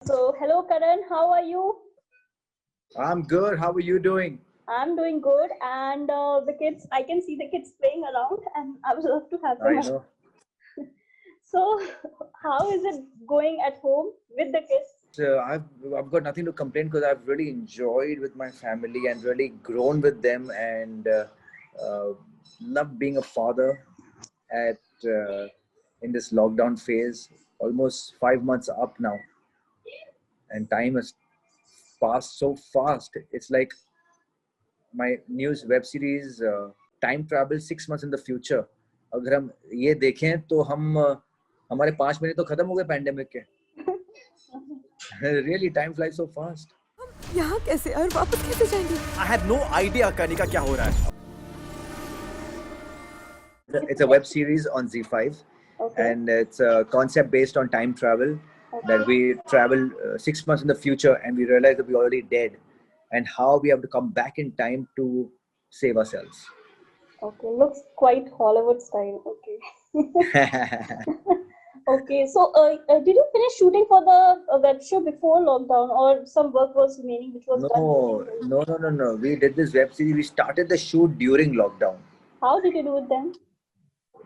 So, hello Karan, how are you? I'm good. How are you doing? I'm doing good, and the kids, I can see the kids playing around, and I would love to have them I around. know. So, how is it going at home with the kids? I've got nothing to complain because I've really enjoyed with my family and really grown with them and uh, love being a father at in this lockdown phase. Almost 5 months up now, and time has passed so fast. It's like my news web series time travel 6 months in the future. अगर हम ये देखें तो हम हमारे 5 महीने तो खत्म हो गए पैंडेमिक के. Really, time flies so fast. यहाँ कैसे और वापस कैसे जाएंगे? I have no idea Kanika क्या हो रहा है. It's a web series on Z5, Okay. and it's a concept based on time travel. That we travel 6 months in the future and we realize that we're already dead, and how we have to come back in time to save ourselves. Okay, looks quite Hollywood style. Okay. Okay, so did you finish shooting for the web show before lockdown, or some work was remaining which was done during the No. We did this web series. We started the shoot during lockdown How did you do it then?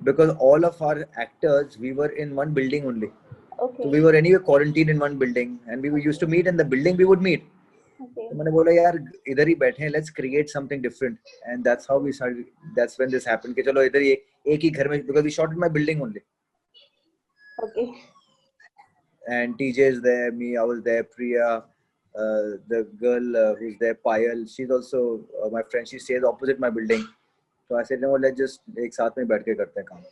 because all of our actors, we were in one building only. Okay. So we were anyway quarantined in one building, and we used to meet in the building. We would meet. Okay. तो मैंने बोला यार इधर ही बैठे हैं, let's create something different, and that's how we started. That's when this happened कि चलो इधर ही एक ही घर में, because we shot in my building only. Okay. And TJ is there, me, I was there, Priya, the girl who's there, Payal, she's also my friend. She stays opposite my building. So I said, no, let's just एक साथ में बैठ के करते हैं काम.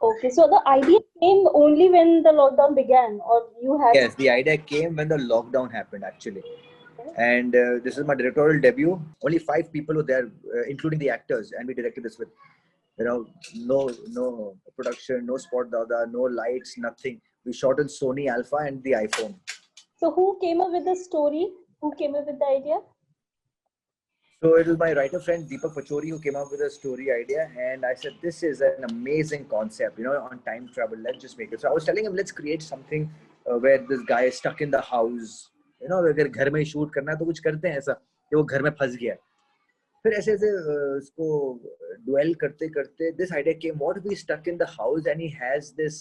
Okay, so the idea came only when the lockdown began, or you had? Yes, the idea came when the lockdown happened actually. And this is my directorial debut. Only 5 people were there, including the actors, and we directed this with, no production, no spot dada, no lights, nothing. We shot on Sony Alpha and the iPhone. So who came up with the story? Who came up with the idea? So it was my writer friend Deepak Pachori who came up with a story idea, and I said, "This is an amazing concept, on time travel. Let's just make it." So I was telling him, "Let's create something where this guy is stuck in the house. अगर घर में shoot करना है तो कुछ करते हैं ऐसा कि वो घर में फंस गया." फिर ऐसे ऐसे उसको ड्वेल करते करते this idea came. What if we stuck in the house and he has this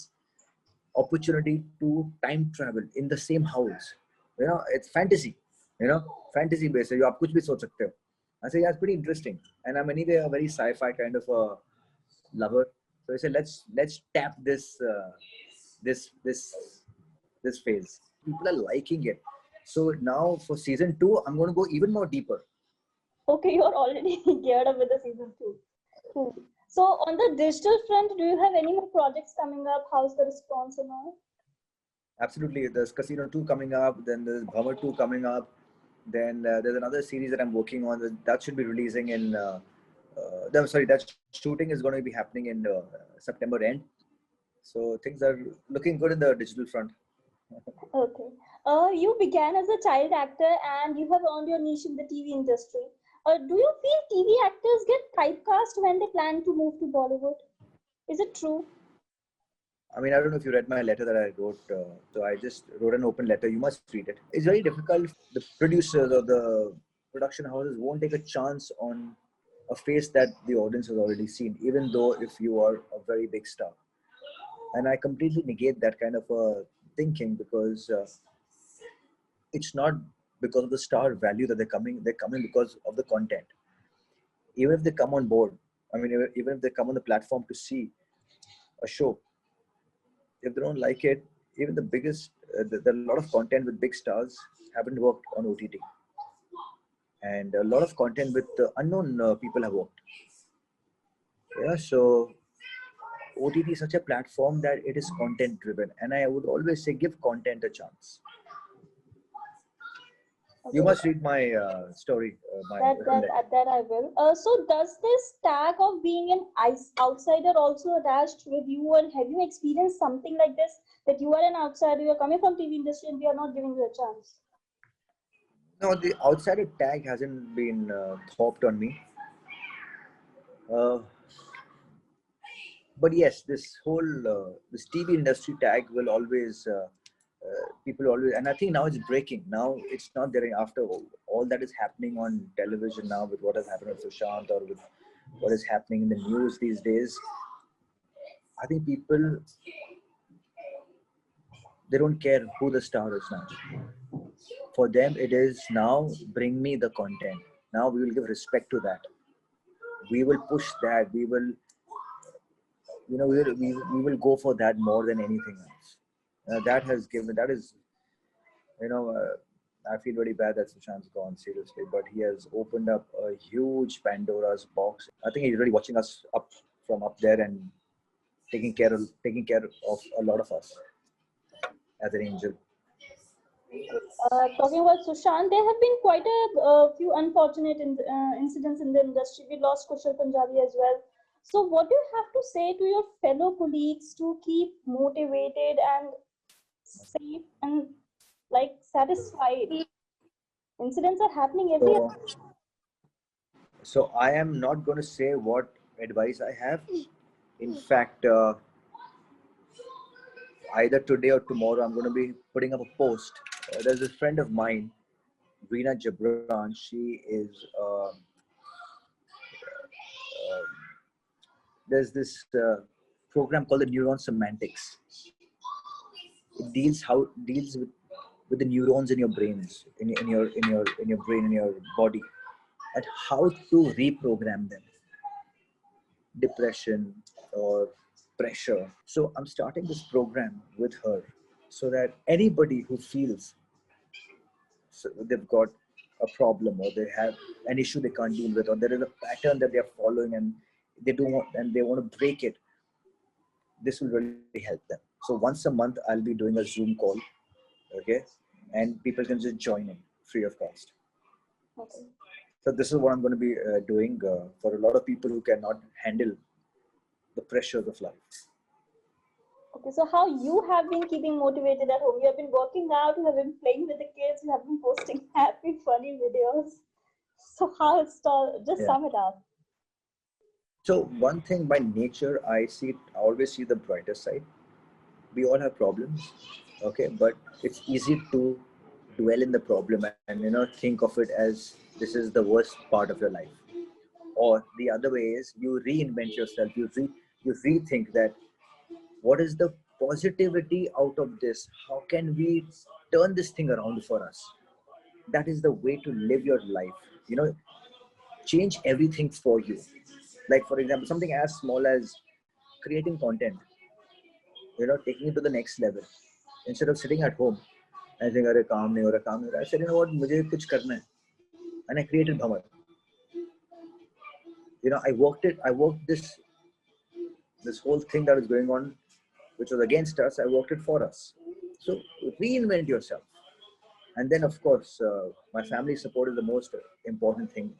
opportunity to time travel in the same house? It's fantasy. Fantasy based. जो आप कुछ भी सोच सकते हो. I said, yeah, it's pretty interesting. And I'm anyway a very sci-fi kind of a lover. So I said, let's tap this phase. People are liking it. So now for season 2, I'm going to go even more deeper. Okay, you're already geared up with the season 2. Cool. So on the digital front, do you have any more projects coming up? How's the response and all? Absolutely. There's Casino 2 coming up. Then there's Bhanwar 2 coming up. Then there's another series that I'm working on that should be releasing in. That shooting is going to be happening in September end. So things are looking good in the digital front. Okay. You began as a child actor and you have earned your niche in the TV industry. Do you feel TV actors get typecast when they plan to move to Bollywood? Is it true? I mean, I don't know if you read my letter that I wrote. So I just wrote an open letter. You must read it. It's very difficult. The producers or the production houses won't take a chance on a face that the audience has already seen, even though if you are a very big star. And I completely negate that kind of thinking because it's not because of the star value that they're coming because of the content. Even if they come on board, I mean, even if they come on the platform to see a show, if they don't like it, even the biggest, there are a lot of content with big stars haven't worked on OTT. And a lot of content with unknown people have worked. Yeah, so OTT is such a platform that it is content driven. And I would always say, give content a chance. Okay. You must read my story. That I will. So does this tag of being an outsider also attached with you, and have you experienced something like this, that you are an outsider, you're coming from TV industry and we are not giving you a chance? No, the outsider tag hasn't been thought on me. But yes, this whole this TV industry tag will always People always, and I think now it's breaking. Now it's not there after all that is happening on television now with what has happened with Sushant or with what is happening in the news these days. I think people, they don't care who the star is now. For them, it is now bring me the content. Now we will give respect to that. We will push that. We will, we will go for that more than anything else. That has given, that is, you know, I feel very bad that Sushant's gone, seriously, but he has opened up a huge Pandora's box. I think he's really watching us up from up there and taking care of a lot of us as an angel. Talking about Sushant, there have been quite a few unfortunate incidents in the industry. We lost Kushal Punjabi as well. So, what do you have to say to your fellow colleagues to keep motivated and safe and like satisfied? Incidents are happening every So, so I am not going to say what advice I have. In fact, either today or tomorrow, I'm going to be putting up a post. There's a friend of mine, Reena Jabran. She is. There's this program called the neuron semantics. It deals with the neurons in your brains, in your brain, in your body, and how to reprogram them. Depression or pressure. So I'm starting this program with her so that anybody who feels they've got a problem or they have an issue they can't deal with, or there is a pattern that they're following and they want to break it, this will really help them. So once a month I'll be doing a Zoom call, okay, and people can just join in free of cost. Okay. So this is what I'm going to be doing for a lot of people who cannot handle the pressures of life. Okay, so how you have been keeping motivated at home? You have been working out, you have been playing with the kids, you have been posting happy, funny videos. So how it's all, just Yeah. sum it up. So one thing by nature, I always see the brighter side. We all have problems, okay, but it's easy to dwell in the problem and think of it as this is the worst part of your life. Or the other way is you reinvent yourself. You rethink that what is the positivity out of this? How can we turn this thing around for us? That is the way to live your life. Change everything for you. Like for example, something as small as creating content, taking it to the next level. Instead of sitting at home and saying, "Arey, kaam nahi ho raha, kaam nahi ho raha," I said, "You know what? Mujhe kuch karna hai," and I created Bhanwar. I worked this whole thing that was going on, which was against us. I worked it for us. So reinvent yourself. And then, of course, my family support is the most important thing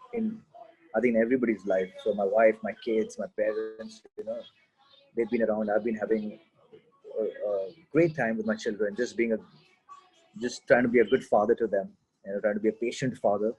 I think, in everybody's life. So my wife, my kids, my parents, they've been around. I've been having a great time with my children, just trying to be a good father to them, trying to be a patient father.